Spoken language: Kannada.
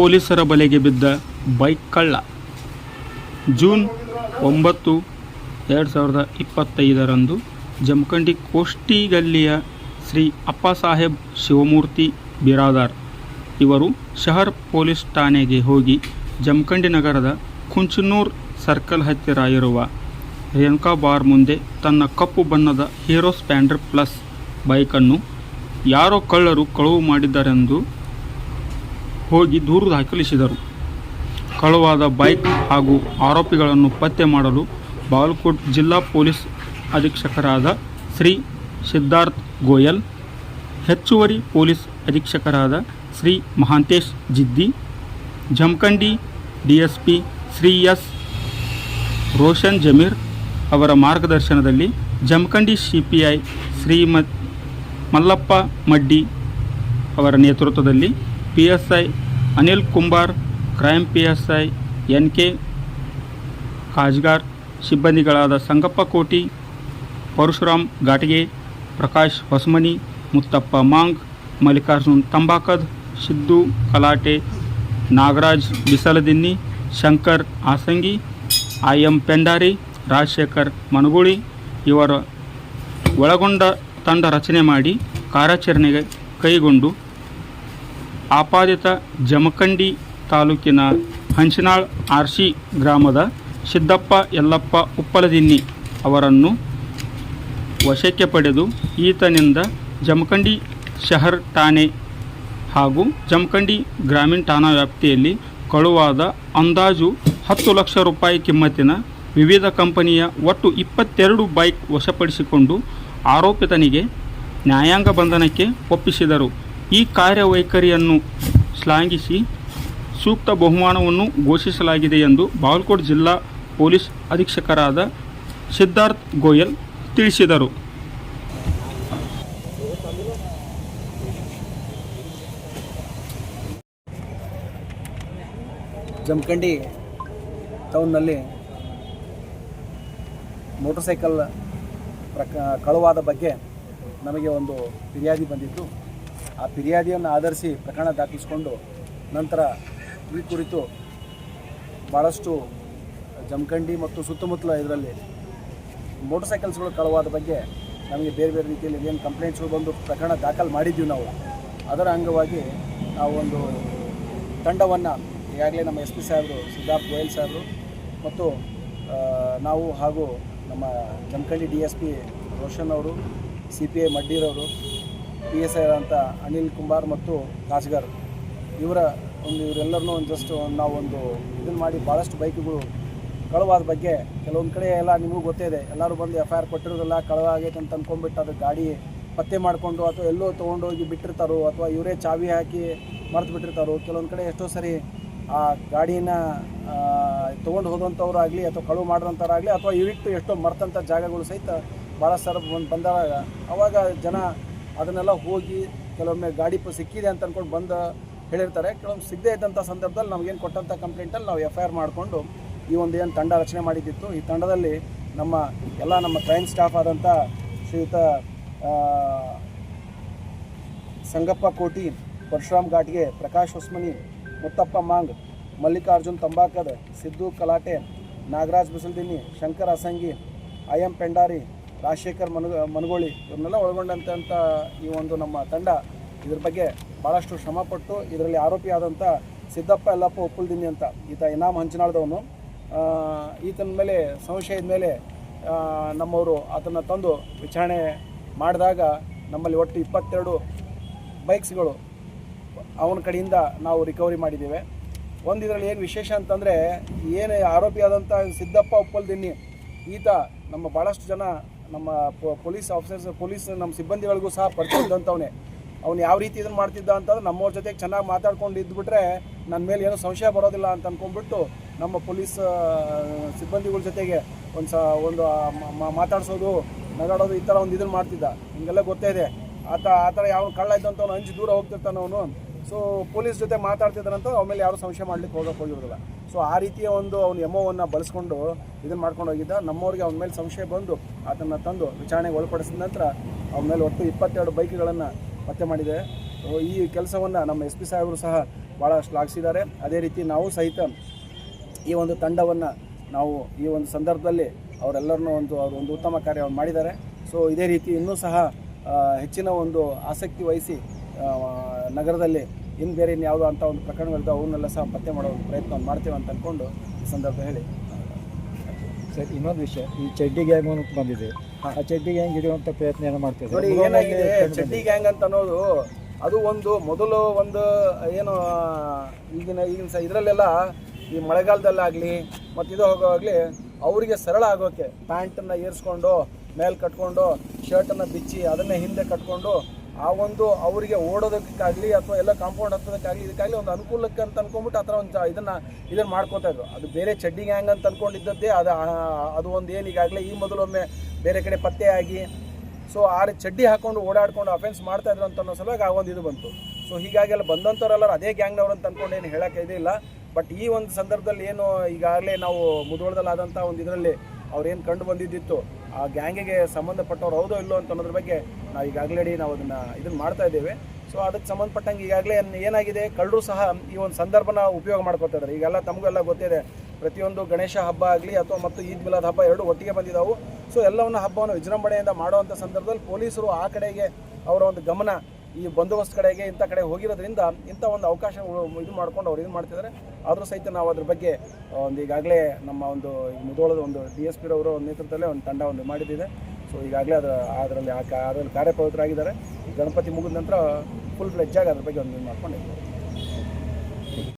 ಪೊಲೀಸರ ಬಲೆಗೆ ಬಿದ್ದ ಬೈಕ್ ಕಳ್ಳ. ಜೂನ್ 9, 2025 ಜಮಖಂಡಿ ಕೋಷ್ಟಿಗಲ್ಲಿಯ ಶ್ರೀ ಅಪ್ಪಸಾಹೇಬ್ ಶಿವಮೂರ್ತಿ ಬಿರಾದಾರ್ ಇವರು ಶಹರ್ ಪೊಲೀಸ್ ಠಾಣೆಗೆ ಹೋಗಿ ಜಮಖಂಡಿ ನಗರದ ಕುಂಚನೂರ್ ಸರ್ಕಲ್ ಹತ್ತಿರ ಇರುವ ರೇಣುಕಾ ಬಾರ್ ಮುಂದೆ ತನ್ನ ಕಪ್ಪು ಬಣ್ಣದ ಹೀರೋ ಸ್ಪ್ಲೆಂಡರ್ ಪ್ಲಸ್ ಬೈಕನ್ನು ಯಾರೋ ಕಳ್ಳರು ಕಳವು ಮಾಡಿದ್ದಾರೆಂದು ಹೋಗಿ ದೂರು ದಾಖಲಿಸಿದರು. ಕಳುವಾದ ಬೈಕ್ ಹಾಗೂ ಆರೋಪಿಗಳನ್ನು ಪತ್ತೆ ಮಾಡಲು ಬಾಗಲಕೋಟ್ ಜಿಲ್ಲಾ ಪೊಲೀಸ್ ಅಧೀಕ್ಷಕರಾದ ಶ್ರೀ ಸಿದ್ಧಾರ್ಥ್ ಗೋಯಲ್, ಹೆಚ್ಚುವರಿ ಪೊಲೀಸ್ ಅಧೀಕ್ಷಕರಾದ ಶ್ರೀ ಮಹಾಂತೇಶ್ ಜಿದ್ದಿ, ಜಮಖಂಡಿ ಡಿಎಸ್ಪಿ ಶ್ರೀ ಎಸ್ ರೋಷನ್ ಜಮೀರ್ ಅವರ ಮಾರ್ಗದರ್ಶನದಲ್ಲಿ ಜಮಖಂಡಿ ಸಿಪಿಐ ಮಲ್ಲಪ್ಪ ಮಡ್ಡಿ ಅವರ ನೇತೃತ್ವದಲ್ಲಿ PSI Anil Kumbar, crime PSI NK Kajgar, ಸಿಬ್ಬಂದಿಗಳಾದ ಸಂಗಪ್ಪ ಕೋಟಿ, ಪರಶುರಾಮ್ ಘಾಟಗೆ, ಪ್ರಕಾಶ್ ಹೊಸಮನಿ, ಮುತ್ತಪ್ಪ ಮಾಂಗ್, ಮಲ್ಲಿಕಾರ್ಜುನ್ ತಂಬಾಕದ್, ಸಿದ್ದು ಕಲಾಟೆ, ನಾಗರಾಜ್ ಬಿಸಲದಿನ್ನಿ, ಶಂಕರ್ ಆಸಂಗಿ, IM ಪೆಂಡಾರಿ, ರಾಜಶೇಖರ್ ಮನಗುಳಿ ಇವರ ಒಳಗೊಂಡ ತಂಡ ರಚನೆ ಮಾಡಿ ಕಾರ್ಯಾಚರಣೆಗೆ ಕೈಗೊಂಡು ಆಪಾದಿತ ಜಮಖಂಡಿ ತಾಲೂಕಿನ ಹಂಚನಾಳ್ RC ಗ್ರಾಮದ ಸಿದ್ದಪ್ಪ ಯಲ್ಲಪ್ಪ ಉಪ್ಪಲದಿನ್ನಿ ಅವರನ್ನು ವಶಕ್ಕೆ ಪಡೆದು ಈತನಿಂದ ಜಮಖಂಡಿ ಶಹರ್ ಠಾಣೆ ಹಾಗೂ ಜಮಖಂಡಿ ಗ್ರಾಮೀಣ ಠಾಣಾ ವ್ಯಾಪ್ತಿಯಲ್ಲಿ ಕಳುವಾದ ಅಂದಾಜು 10 ಲಕ್ಷ ರೂಪಾಯಿ ಕಿಮ್ಮತ್ತಿನ ವಿವಿಧ ಕಂಪನಿಯ ಒಟ್ಟು 22 ಬೈಕ್ ವಶಪಡಿಸಿಕೊಂಡು ಆರೋಪಿತನಿಗೆ ನ್ಯಾಯಾಂಗ ಬಂಧನಕ್ಕೆ ಒಪ್ಪಿಸಿದರು. ಈ ಕಾರ್ಯವೈಖರಿಯನ್ನು ಶ್ಲಾಘಿಸಿ ಸೂಕ್ತ ಬಹುಮಾನವನ್ನು ಘೋಷಿಸಲಾಗಿದೆ ಎಂದು ಬಾಗಲಕೋಟ್ ಜಿಲ್ಲಾ ಪೊಲೀಸ್ ಅಧೀಕ್ಷಕರಾದ ಸಿದ್ಧಾರ್ಥ್ ಗೋಯಲ್ ತಿಳಿಸಿದರು. ಜಮಖಂಡಿ ಟೌನ್ನಲ್ಲಿ ಮೋಟರ್ ಸೈಕಲ್ ಕಳುವಾದ ಬಗ್ಗೆ ನಮಗೆ ಒಂದು ಫಿರ್ಯಾದಿ ಬಂದಿತ್ತು. ಆ ಫಿರ್ಯಾದಿಯನ್ನು ಆಧರಿಸಿ ಪ್ರಕರಣ ದಾಖಲಿಸಿಕೊಂಡು ನಂತರ ಈ ಕುರಿತು ಭಾಳಷ್ಟು ಜಮಖಂಡಿ ಮತ್ತು ಸುತ್ತಮುತ್ತಲ ಇದರಲ್ಲಿ ಮೋಟರ್ ಸೈಕಲ್ಸ್ಗಳು ಕಳುವಾದ ಬಗ್ಗೆ ನಮಗೆ ಬೇರೆ ಬೇರೆ ರೀತಿಯಲ್ಲಿ ಏನು ಕಂಪ್ಲೇಂಟ್ಸ್ಗಳು ಬಂದು ಪ್ರಕರಣ ದಾಖಲು ಮಾಡಿದ್ದೀವಿ ನಾವು. ಅದರ ಅಂಗವಾಗಿ ನಾವು ಒಂದು ತಂಡವನ್ನು ಈಗಾಗಲೇ ನಮ್ಮ SP ಸಾಹೇಬರು ಸಿದ್ಧಾರ್ಥ್ ಗೋಯಲ್ ಸಾಹೇಬರು ಮತ್ತು ನಾವು ಹಾಗೂ ನಮ್ಮ ಜಮಖಂಡಿ DSP ರೋಷನ್ ಅವರು, CPI ಮಡ್ಡಿರವರು, PSI ಅಂತ ಅನಿಲ್ ಕುಂಬಾರ್ ಮತ್ತು ಕಾಜ್ಗಾರ್ ಇವರೆಲ್ಲರನ್ನೂ ಜಸ್ಟ್ ನಾವೊಂದು ಇದನ್ನು ಮಾಡಿ ಭಾಳಷ್ಟು ಬೈಕ್ಗಳು ಕಳುವಾದ ಬಗ್ಗೆ ಕೆಲವೊಂದು ಕಡೆ ಎಲ್ಲ ನಿಮಗೂ ಗೊತ್ತೇ ಇದೆ, ಎಲ್ಲರೂ ಬಂದು FIR ಕೊಟ್ಟಿರೋದಿಲ್ಲ, ಕಳುವಾಗೈತೆ ಅಂತ ಅಂದ್ಕೊಂಡ್ಬಿಟ್ಟು ಅದು ಗಾಡಿ ಪತ್ತೆ ಮಾಡಿಕೊಂಡು ಅಥವಾ ಎಲ್ಲೋ ತೊಗೊಂಡೋಗಿ ಬಿಟ್ಟಿರ್ತಾರೋ ಅಥವಾ ಇವರೇ ಚಾವಿ ಹಾಕಿ ಮರೆತು ಬಿಟ್ಟಿರ್ತಾರೋ. ಕೆಲವೊಂದು ಕಡೆ ಎಷ್ಟೋ ಸರಿ ಆ ಗಾಡಿನ ತೊಗೊಂಡು ಹೋದಂಥವ್ರು ಆಗಲಿ ಅಥವಾ ಕಳುವು ಮಾಡಿದಂಥವ್ರಾಗಲಿ ಅಥವಾ ಇವಿಟ್ಟು ಎಷ್ಟೋ ಮರ್ತಂಥ ಜಾಗಗಳು ಸಹಿತ ಭಾಳ ಸಲ ಬಂದಾಗ ಅವಾಗ ಜನ ಅದನ್ನೆಲ್ಲ ಹೋಗಿ ಕೆಲವೊಮ್ಮೆ ಗಾಡಿ ಸಿಕ್ಕಿದೆ ಅಂತ ಅಂದ್ಕೊಂಡು ಬಂದು ಹೇಳಿರ್ತಾರೆ. ಕೆಲವೊಮ್ಮೆ ಸಿಗದೇ ಇದ್ದಂಥ ಸಂದರ್ಭದಲ್ಲಿ ನಮಗೇನು ಕೊಟ್ಟಂಥ ಕಂಪ್ಲೇಂಟಲ್ಲಿ ನಾವು FIR ಮಾಡಿಕೊಂಡು ಈ ಒಂದು ಏನು ತಂಡ ರಚನೆ ಮಾಡಿದ್ದಿತ್ತು. ಈ ತಂಡದಲ್ಲಿ ನಮ್ಮ ಕ್ರೈಮ್ ಸ್ಟಾಫ್ ಆದಂಥ ಶ್ರೀಯುತ ಸಂಗಪ್ಪ ಕೋಟಿ, ಪರಶುರಾಮ್ ಘಾಟ್ಗೆ, ಪ್ರಕಾಶ್ ಹೊಸಮನಿ, ಮುತ್ತಪ್ಪ ಮಾಂಗ್, ಮಲ್ಲಿಕಾರ್ಜುನ್ ತಂಬಾಕದ್, ಸಿದ್ದು ಕಲಾಟೆ, ನಾಗರಾಜ್ ಬಿಸಲ್ದಿನ್ನಿ, ಶಂಕರ್ ಅಸಂಗಿ, IM ಪೆಂಡಾರಿ, ರಾಜಶೇಖರ್ ಮನಗೋಳಿ ಇವ್ರನ್ನೆಲ್ಲ ಒಳಗೊಂಡಂಥ ಈ ಒಂದು ನಮ್ಮ ತಂಡ ಇದ್ರ ಬಗ್ಗೆ ಭಾಳಷ್ಟು ಶ್ರಮಪಟ್ಟು ಇದರಲ್ಲಿ ಆರೋಪಿ ಆದಂಥ ಸಿದ್ದಪ್ಪ ಯಲ್ಲಪ್ಪ ಉಪ್ಪಲ್ದಿನ್ನಿ ಅಂತ ಈತ ಇನಾಮ್ ಹಂಚನಾಳದವನು. ಈತನ ಮೇಲೆ ಸಂಶಯದ ಮೇಲೆ ನಮ್ಮವರು ಅದನ್ನು ತಂದು ವಿಚಾರಣೆ ಮಾಡಿದಾಗ ನಮ್ಮಲ್ಲಿ ಒಟ್ಟು 22 ಬೈಕ್ಸ್ಗಳು ಅವನ ಕಡೆಯಿಂದ ನಾವು ರಿಕವರಿ ಮಾಡಿದ್ದೇವೆ. ಒಂದು ಇದರಲ್ಲಿ ಏನು ವಿಶೇಷ ಅಂತಂದರೆ, ಏನು ಆರೋಪಿ ಆದಂಥ ಸಿದ್ದಪ್ಪ ಉಪ್ಪಲ್ದಿನ್ನಿ ಈತ ನಮ್ಮ ಭಾಳಷ್ಟು ಜನ ನಮ್ಮ ಪೊಲೀಸ್ ಆಫೀಸರ್ಸ್, ನಮ್ಮ ಸಿಬ್ಬಂದಿಗಳಿಗೂ ಸಹ ಪರಿಚಯ ಇದ್ದಂಥವನೇ. ಅವ್ನು ಯಾವ ರೀತಿ ಇದನ್ನು ಮಾಡ್ತಿದ್ದ ಅಂತಂದ್ರೆ ನಮ್ಮವ್ರ ಜೊತೆಗೆ ಚೆನ್ನಾಗಿ ಮಾತಾಡ್ಕೊಂಡು ಇದ್ಬಿಟ್ರೆ ನನ್ನ ಮೇಲೆ ಏನೂ ಸಂಶಯ ಬರೋದಿಲ್ಲ ಅಂತ ಅಂದ್ಕೊಂಡ್ಬಿಟ್ಟು ನಮ್ಮ ಪೊಲೀಸ್ ಸಿಬ್ಬಂದಿಗಳ ಜೊತೆಗೆ ಒಂದು ಮಾತಾಡಿಸೋದು, ನಗಾಡೋದು, ಈ ಥರ ಒಂದು ಇದನ್ನು ಮಾಡ್ತಿದ್ದ. ಹಿಂಗೆಲ್ಲ ಗೊತ್ತೇ ಇದೆ. ಆ ಥರ ಯಾವ ಕಳ್ಳ ಇದ್ದಂಥವ್ನು ಅಂಜಿ ದೂರ ಹೋಗ್ತಿರ್ತಾನೆ ಅವನು. ಸೊ ಪೊಲೀಸ್ ಜೊತೆ ಮಾತಾಡ್ತಿದ್ದಾರಂತ ಆಮೇಲೆ ಯಾರು ಸಂಶಯ ಮಾಡಲಿಕ್ಕೆ ಹೋಗಿರೋದಿಲ್ಲ. ಸೊ ಆ ರೀತಿಯ ಒಂದು ಅವನು ಎಮೋವನ್ನು ಬಳಸ್ಕೊಂಡು ಇದನ್ನು ಮಾಡ್ಕೊಂಡು ಹೋಗಿದ್ದ. ನಮ್ಮವ್ರಿಗೆ ಅವನ ಮೇಲೆ ಸಂಶಯ ಬಂದು ಅದನ್ನು ತಂದು ವಿಚಾರಣೆಗೆ ಒಳಪಡಿಸಿದ ನಂತರ ಅವನ ಮೇಲೆ ಒಟ್ಟು 22 ಬೈಕ್ಗಳನ್ನು ಪತ್ತೆ ಮಾಡಿದೆ. ಈ ಕೆಲಸವನ್ನು ನಮ್ಮ SP ಸಾಹೇಬರು ಸಹ ಭಾಳ ಶ್ಲಾಘಿಸಿದ್ದಾರೆ. ಅದೇ ರೀತಿ ನಾವು ಸಹಿತ ಈ ಒಂದು ತಂಡವನ್ನು ನಾವು ಈ ಒಂದು ಸಂದರ್ಭದಲ್ಲಿ ಅವರೆಲ್ಲರನ್ನೂ ಅವರು ಒಂದು ಉತ್ತಮ ಕಾರ್ಯವನ್ನು ಮಾಡಿದ್ದಾರೆ. ಸೊ ಇದೇ ರೀತಿ ಇನ್ನೂ ಸಹ ಹೆಚ್ಚಿನ ಒಂದು ಆಸಕ್ತಿ ವಹಿಸಿ ನಗರದಲ್ಲಿ ಇನ್ನು ಬೇರೆ ಯಾವುದೋ ಅಂಥ ಒಂದು ಪ್ರಕರಣಗಳಿದ್ದು ಅವನ್ನೆಲ್ಲ ಸಹ ಪತ್ತೆ ಮಾಡೋ ಒಂದು ಪ್ರಯತ್ನವನ್ನು ಮಾಡ್ತೇವೆ ಅಂತ ಅಂದ್ಕೊಂಡು ಈ ಸಂದರ್ಭ ಹೇಳಿ. ಸರ್, ಇನ್ನೊಂದು ವಿಷಯ, ಈ ಚಡ್ಡಿ ಗ್ಯಾಂಗ್ ಅಂತ ಬಂದಿದೆ, ಆ ಚಡ್ಡಿ ಗ್ಯಾಂಗ್ ಹಿಡಿಯುವಂಥ ಪ್ರಯತ್ನ ಏನೋ ಮಾಡ್ತಿದೆ. ನೋಡಿ, ಏನಾಗಿದೆ ಚಡ್ಡಿ ಗ್ಯಾಂಗ್ ಅಂತ ಅನ್ನೋದು ಅದು ಮೊದಲು ಏನು ಈಗಿನ ಇದರಲ್ಲೆಲ್ಲ ಈ ಮಳೆಗಾಲದಲ್ಲಾಗಲಿ ಮತ್ತು ಇದು ಹೋಗೋವಾಗಲಿ ಅವರಿಗೆ ಸರಳ ಆಗೋಕ್ಕೆ ಪ್ಯಾಂಟನ್ನು ಏರಿಸ್ಕೊಂಡು ಮೇಲೆ ಕಟ್ಕೊಂಡು ಶರ್ಟನ್ನು ಬಿಚ್ಚಿ ಅದನ್ನೇ ಹಿಂದೆ ಕಟ್ಕೊಂಡು ಅವರಿಗೆ ಓಡೋದಕ್ಕಾಗಲಿ ಅಥವಾ ಎಲ್ಲ ಕಾಂಪೌಂಡ್ ಹತ್ತೋದಕ್ಕಾಗಲಿ ಇದಕ್ಕಾಗಲಿ ಒಂದು ಅನುಕೂಲಕ್ಕೆ ಅಂತ ಅಂದ್ಕೊಂಡ್ಬಿಟ್ಟು ಆ ಥರ ಒಂದು ಇದನ್ನು ಮಾಡ್ಕೋತಾ ಇದ್ರು. ಅದು ಬೇರೆ ಚಡ್ಡಿ ಗ್ಯಾಂಗ್ ಅಂತ ಅಂದ್ಕೊಂಡಿದ್ದದ್ದೇ ಅದು ಒಂದು ಏನು ಈಗಾಗಲೇ ಈ ಮೊದಲೊಮ್ಮೆ ಬೇರೆ ಕಡೆ ಪತ್ತೆಯಾಗಿ ಸೊ ಚಡ್ಡಿ ಹಾಕ್ಕೊಂಡು ಓಡಾಡ್ಕೊಂಡು ಅಫೆನ್ಸ್ ಮಾಡ್ತಾಯಿದ್ರು ಅಂತ ಅನ್ನೋ ಸಲುವಾಗಿ ಆ ಒಂದು ಇದು ಬಂತು. ಸೊ ಹೀಗಾಗಿ ಎಲ್ಲ ಬಂದಂಥವ್ರೆಲ್ಲರೂ ಅದೇ ಗ್ಯಾಂಗ್ನವ್ರು ಅಂತ ಅಂದ್ಕೊಂಡು ಏನು ಹೇಳೋಕ್ಕೆ ಇದಿಲ್ಲ. ಬಟ್ ಈ ಒಂದು ಸಂದರ್ಭದಲ್ಲಿ ಏನು ಈಗಾಗಲೇ ನಾವು ಮುಧೋಳದಲ್ಲಾದಂಥ ಒಂದು ಇದರಲ್ಲಿ ಅವ್ರೇನು ಕಂಡು ಬಂದಿದ್ದಿತ್ತು ಆ ಗ್ಯಾಂಗಿಗೆ ಸಂಬಂಧಪಟ್ಟವ್ರು ಹೌದೋ ಇಲ್ಲೋ ಅಂತ ಅನ್ನೋದ್ರ ಬಗ್ಗೆ ನಾವು ಈಗಾಗಲೇ ನಾವು ಇದನ್ನು ಮಾಡ್ತಾ ಇದ್ದೇವೆ. ಸೊ ಅದಕ್ಕೆ ಸಂಬಂಧಪಟ್ಟಂಗೆ ಈಗಾಗಲೇ ಏನಾಗಿದೆ, ಕಳ್ಳರು ಸಹ ಈ ಒಂದು ಸಂದರ್ಭನ ಉಪಯೋಗ ಮಾಡ್ಕೊತಾ ಇದ್ದಾರೆ. ಈಗೆಲ್ಲ ತಮಗೆಲ್ಲ ಗೊತ್ತಿದೆ, ಪ್ರತಿಯೊಂದು ಗಣೇಶ ಹಬ್ಬ ಆಗಲಿ ಅಥವಾ ಮತ್ತು ಈದ್ ಮಿಲಾದ್ ಹಬ್ಬ ಎರಡು ಒಟ್ಟಿಗೆ ಬಂದಿದ್ದಾವೆ. ಸೊ ಎಲ್ಲವನ್ನು ಹಬ್ಬವನ್ನು ವಿಜೃಂಭಣೆಯಿಂದ ಮಾಡುವಂಥ ಸಂದರ್ಭದಲ್ಲಿ ಪೊಲೀಸರು ಆ ಕಡೆಗೆ ಅವರ ಒಂದು ಗಮನ ಈ ಬಂದೋಬಸ್ತ್ ಕಡೆಗೆ ಇಂಥ ಕಡೆ ಹೋಗಿರೋದ್ರಿಂದ ಇಂಥ ಒಂದು ಅವಕಾಶ ಇದು ಮಾಡ್ಕೊಂಡು ಅವ್ರು ಇದು ಮಾಡ್ತಿದ್ದಾರೆ. ಆದರೂ ಸಹಿತ ನಾವು ಅದ್ರ ಬಗ್ಗೆ ಈಗಾಗಲೇ ನಮ್ಮ ಮುಧೋಳದ DSP ರವರ ನೇತೃತ್ವದಲ್ಲೇ ಒಂದು ತಂಡ ಮಾಡಿದ್ದಿದೆ. ಸೊ ಈಗಾಗಲೇ ಅದರಲ್ಲಿ ಕಾರ್ಯಪ್ರವೃತ್ತರಾಗಿದ್ದಾರೆ. ಗಣಪತಿ ಮುಗಿದ ನಂತರ ಫುಲ್ ಫ್ಲೆಡ್ಜಾಗಿ ಅದ್ರ ಬಗ್ಗೆ ಇದು ಮಾಡ್ಕೊಂಡಿದ್ದಾರೆ.